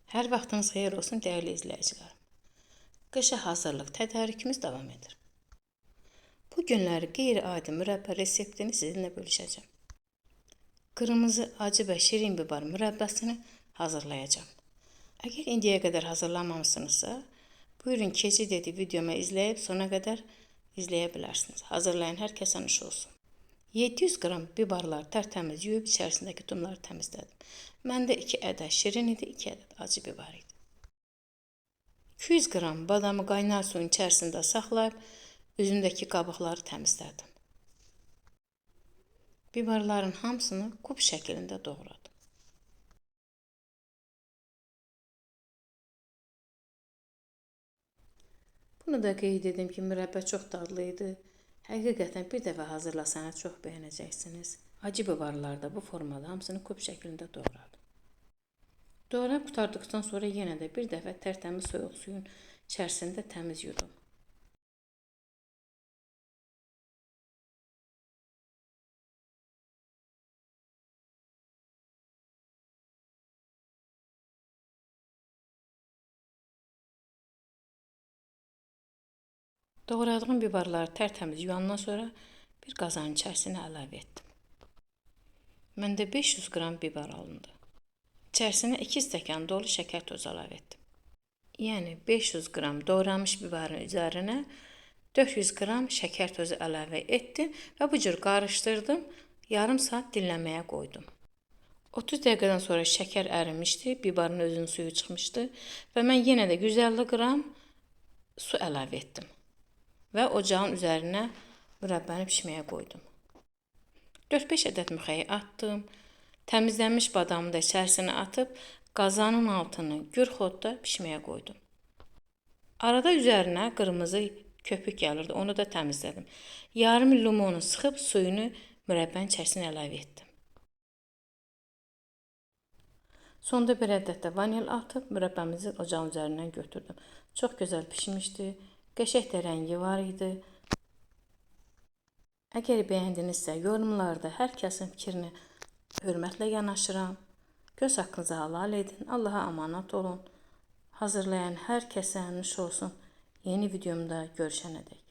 Hər vaxtınız xeyir olsun dəyərli izləyicilər. Qışa hazırlıq tədarükümüz davam edir. Bu günləri qeyri-adi mürəbbə reseptini sizinlə bölüşəcəm. Qırmızı, acı və şirin bibar mürəbbəsini hazırlayacağım. Əgər indiyə qədər hazırlamamışsınızsa, buyurun keçid edib videomu izləyib sona qədər izləyə bilərsiniz. Hazırlayan hər kəsə nuş olsun. 700 qram bibarlar tərtəmiz yuyub içərisindəki tumları təmizlədim. Məndə 2 ədəd şirin idi, 2 ədəd acı bibar idi. 200 qram badamı qaynar suyun içərisində saxlayıb üzündəki qabıqları təmizlədim. Bibarların hamısını kub şəklində doğradım. Bunu da qeyd edim ki, mürəbbə çox dadlı idi. Həqiqətən bir dəfə hazırlasanız çox bəyənəcəksiniz. Acı bibarları da bu formada hamısını kub şəklində doğradım. Doğrayıb qurtardıqdan sonra yenə də bir dəfə tərtəmiz soyuq suyun içərisində təmiz yudum. Doğradığım bibarları tərtəmiz yuyandan sonra bir qazanın içərisinə əlavə etdim. Məndə 500 qram bibar alındı. İçərisinə 2 stəkan dolu şəkər tozu əlavə etdim. Yəni 500 qram doğranmış bibarın üzərinə 400 qram şəkər tozu əlavə etdim və bu cür qarışdırdım. Yarım saat dinləməyə qoydum. 30 dəqiqədən sonra şəkər ərimişdi, bibarın özünün suyu çıxmışdı və mən yenə də 150 qram su əlavə etdim. Və ocağın üzərinə mürəbbəni pişməyə qoydum. 4-5 ədəd müxəyi atdım. Təmizlənmiş badamı da içərisinə atıb qazanın altını gür xodda pişməyə qoydum. Arada üzərinə qırmızı köpük gəlirdi, onu da təmizlədim. Yarım limonu sıxıb suyunu mürəbbənin içərisinə əlavə etdim. Sonda bir ədəd də vanil atıb mürəbbəmizi ocağın üzərindən götürdüm. Çox gözəl pişmişdi. Qəşəng də rəngi var idi. Əgər bəyəndinizsə, yorumlarda hər kəsin fikrini hörmətlə yanaşıram. Göz haqqınızı halal edin. Allaha amanat olun. Hazırlayan hər kəsə nuş olsun. Yeni videomda görüşənədək.